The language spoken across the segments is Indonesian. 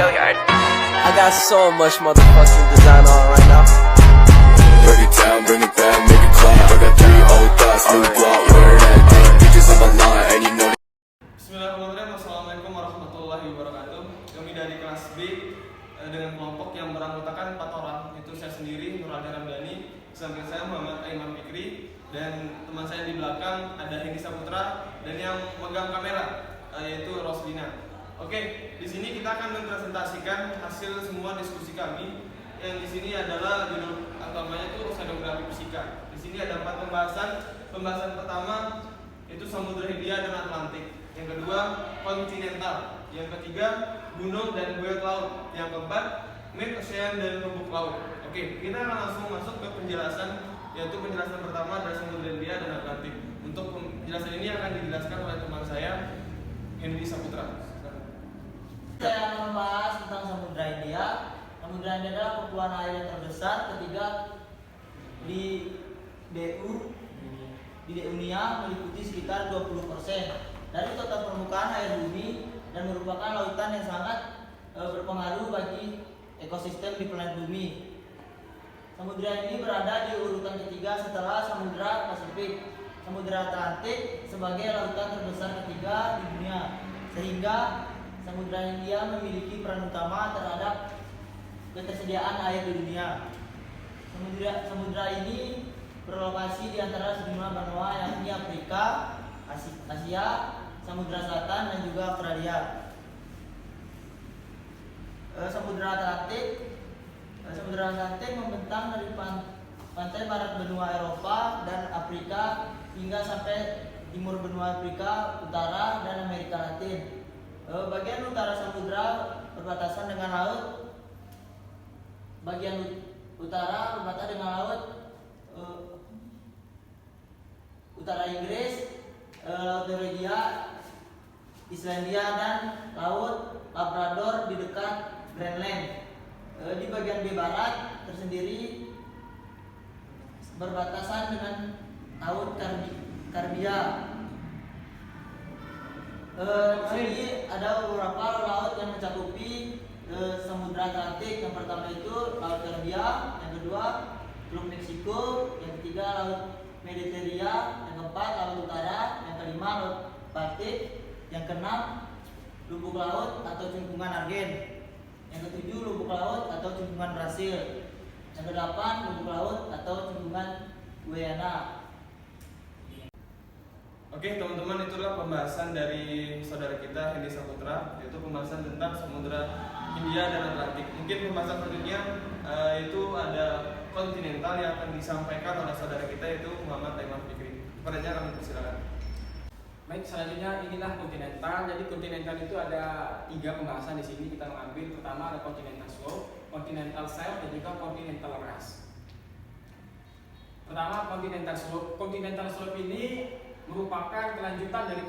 Gilliard. I got so much motherfucking design on right now. Break it down, bring it back, make it clap. I got 3 old thoughts, new block, where that thing. Bitches on my line, and you know. Bismillahirrahmanirrahim. Assalamualaikum warahmatullahi wabarakatuh. Kami dari kelas B dengan kelompok yang beranggotakan 4 orang, yaitu saya sendiri, Nur Aldi Ramdhani, samping saya Muhammad Aiman Fikri, dan teman saya di belakang ada Hendy Saputra, dan yang megang kamera yaitu Roslina. Oke, di sini kita akan mempresentasikan hasil semua diskusi kami. Yang di sini adalah judul utamanya itu oceanografi fisika. Di sini ada 4 pembahasan. Pembahasan pertama itu Samudra Hindia dan Atlantik. Yang kedua kontinental. Yang ketiga gunung dan buyut laut. Yang keempat mid ocean dan lubuk laut. Oke, kita akan langsung masuk ke penjelasan, yaitu penjelasan pertama dari Samudra Hindia dan Atlantik. Untuk penjelasan ini akan dijelaskan oleh teman saya Hendy Saputra. Saya akan membahas tentang Samudra Hindia. Samudra Hindia adalah kepulauan air yang terbesar ketiga di DU. Di dunia meliputi sekitar 20% dari total permukaan air bumi dan merupakan lautan yang sangat berpengaruh bagi ekosistem di planet bumi. Samudra ini berada di urutan ketiga setelah Samudra Pasifik. Samudra Atlantik sebagai lautan terbesar ketiga di dunia, sehingga Samudra Hindia memiliki peran utama terhadap ketersediaan air di dunia. Samudra ini berlokasi di antara sejumlah benua, yakni Afrika, Asia, Samudra Selatan, dan juga Australia. Samudra Atlantik membentang dari pantai barat benua Eropa dan Afrika hingga sampai timur benua Afrika Utara dan Amerika Latin. Bagian utara samudra berbatasan dengan laut. Bagian utara berbatasan dengan laut utara Inggris, laut Norwegia, Islandia, dan laut Labrador di dekat Greenland. Di bagian B barat tersendiri berbatasan dengan laut Karbia. Ini ada beberapa laut yang mencakupi Samudra Atlantik. Yang pertama itu Laut Karbia, yang kedua Teluk Meksiko, yang ketiga Laut Mediterania, yang keempat Laut Utara, yang kelima Laut Baltik, yang keenam Lubuk Laut atau Cungkungan Argen, yang ketujuh Lubuk Laut atau Cungkungan Brasil, yang kedelapan Lubuk Laut atau Cungkungan Guyana. Oke teman-teman, itulah pembahasan dari saudara kita Hendy Saputra, yaitu pembahasan tentang Samudra Hindia dan Atlantik. Mungkin pembahasan selanjutnya itu ada kontinental yang akan disampaikan oleh saudara kita, yaitu Muhammad Aiman Fikri. Kepadanya kami persilakan. Baik, selanjutnya inilah kontinental. Jadi kontinental itu ada 3 pembahasan di sini kita mengambil. Pertama ada continental slope, continental shelf, dan juga continental rise. Pertama continental slope. Continental slope ini merupakan kelanjutan dari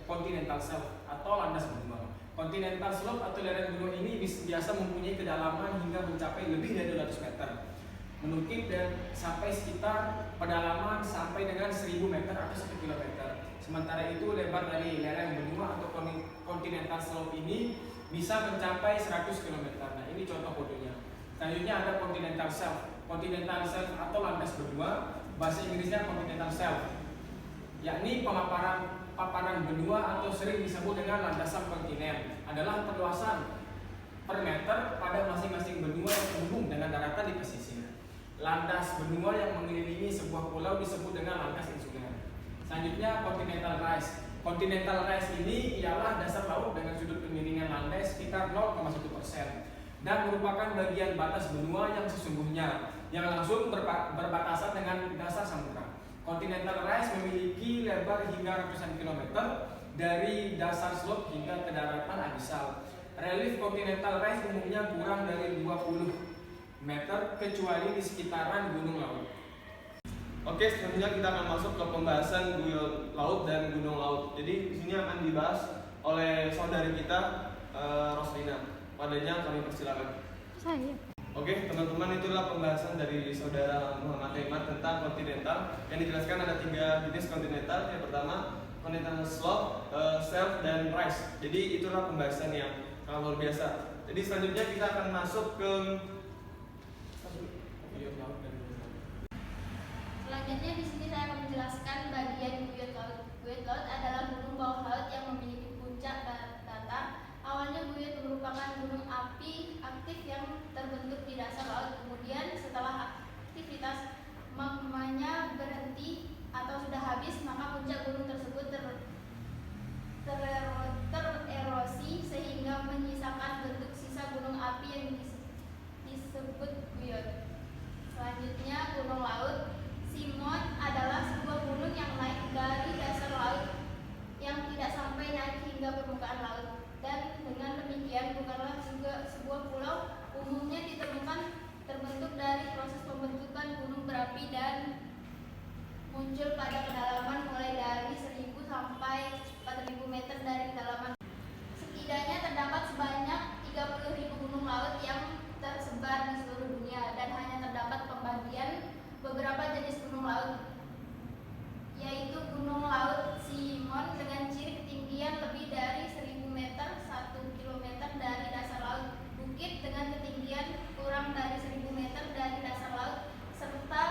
continental shelf atau landas benua. Continental slope atau lereng benua ini biasa mempunyai kedalaman hingga mencapai lebih dari 200 meter, menukik dan sampai sekitar pedalaman sampai dengan 1000 meter atau 1 kilometer. Sementara itu lebar dari lereng benua atau continental slope ini bisa mencapai 100 km. Nah, ini contoh fotonya. Selanjutnya ada continental shelf. Continental shelf atau landas benua, bahasa Inggrisnya continental shelf, yakni paparan benua atau sering disebut dengan landasan kontinen, adalah perluasan per meter pada masing-masing benua yang terhubung dengan daratan di pesisir. Landas benua yang mengelilingi sebuah pulau disebut dengan landas insuler. Selanjutnya continental rise. Continental rise ini ialah dasar laut dengan sudut kemiringan landai sekitar 0,1% dan merupakan bagian batas benua yang sesungguhnya yang langsung berbatasan dengan dasar samudra. Continental rise memiliki lebar hingga ratusan kilometer dari dasar slope hingga ke daratan abyssal. Relief continental rise umumnya kurang dari 20 meter kecuali di sekitaran gunung laut. Oke, selanjutnya kita akan masuk ke pembahasan buyut laut dan gunung laut. Jadi di sini akan dibahas oleh saudari kita Roslina. Padanya kami persilakan. Saya. Oke, teman-teman, itulah pembahasan dari saudara Muhammad Aiman tentang kontinental. Yang dijelaskan ada 3 jenis kontinental. Yang pertama continental slope, shelf, dan rise. Jadi itulah pembahasan yang sangat luar biasa. Jadi selanjutnya kita akan masuk ke Selanjutnya di sini saya akan menjelaskan bagian buyut laut. Buyut laut adalah gunung bawah laut yang memiliki puncak datar. Awalnya buyut merupakan gunung api aktif yang terbentuk di dasar laut. Kemudian setelah aktivitas magmanya berhenti atau sudah habis, maka puncak gunung tersebut tererosi sehingga menyisakan bentuk sisa gunung api yang disebut buyut. Selanjutnya gunung laut. Simon adalah sebuah gunung yang naik dari dasar laut yang tidak sampai naik hingga permukaan laut, dan dengan demikian bukanlah juga sebuah pulau. Umumnya ditemukan terbentuk dari proses pembentukan gunung berapi dan muncul pada kedalaman mulai dari 1000 sampai 4000 meter dari kedalaman. Setidaknya terdapat sebanyak 30.000 gunung laut yang tersebar di seluruh dunia, dan hanya terdapat pembagian beberapa jenis gunung laut, yaitu gunung laut Simon dengan ciri ketinggian lebih dari 1000 meter 1 km dari dasar laut, bukit dengan ketinggian kurang dari 1000 meter dari dasar laut, serta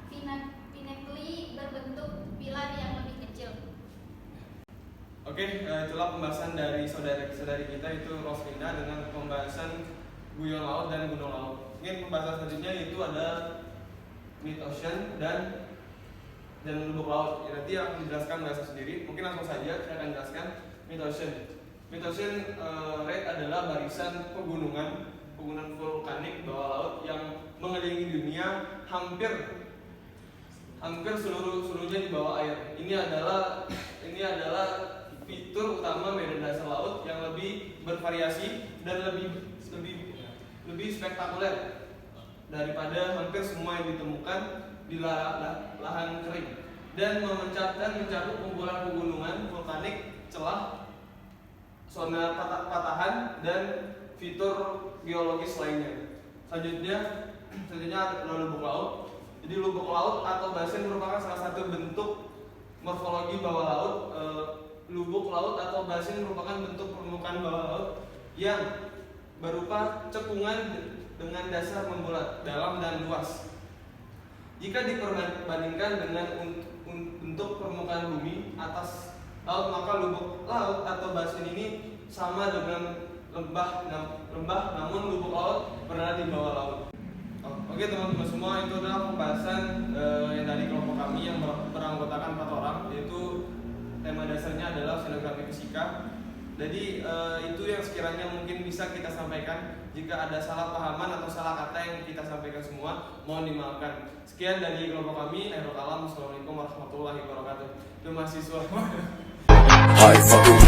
pinnacle berbentuk pilar yang lebih kecil. Oke, itulah pembahasan dari saudari kita itu Roslina dengan pembahasan guyon laut dan gunung laut. Mungkin pembahasan selanjutnya itu ada mid ocean dan lubuk laut. Ya, nanti akan dijelaskan bahasa sendiri. Mungkin langsung saja saya akan jelaskan mid ocean. Mid ocean rate adalah barisan pegunungan vulkanik bawah laut yang mengelilingi dunia hampir seluruhnya di bawah air. Ini adalah fitur utama medan dasar laut yang lebih bervariasi dan lebih spektakuler daripada hampir semua yang ditemukan di lahan kering, dan mencakup kumpulan pegunungan vulkanik, celah, zona patahan, dan fitur geologis lainnya. Selanjutnya adalah lubuk laut. Jadi lubuk laut atau basin merupakan salah satu bentuk morfologi bawah laut. Lubuk laut atau basin merupakan bentuk permukaan bawah laut yang berupa cekungan dengan dasar membulat, dalam dan luas. Jika diperbandingkan dengan bentuk permukaan bumi atas laut, maka lubuk laut atau basin ini sama dengan lembah, namun lubuk laut berada di bawah laut. Oke teman-teman semua, itu adalah pembahasan yang dari kelompok kami yang beranggotakan 4 orang, yaitu tema dasarnya adalah oceanografi fisika. Jadi itu yang sekiranya mungkin bisa kita sampaikan. Jika ada salah pahaman atau salah kata yang kita sampaikan semua, mohon dimaafkan. Sekian dari kelompok kami. Assalamualaikum warahmatullahi wabarakatuh. Itu mahasiswa. Hi, fucking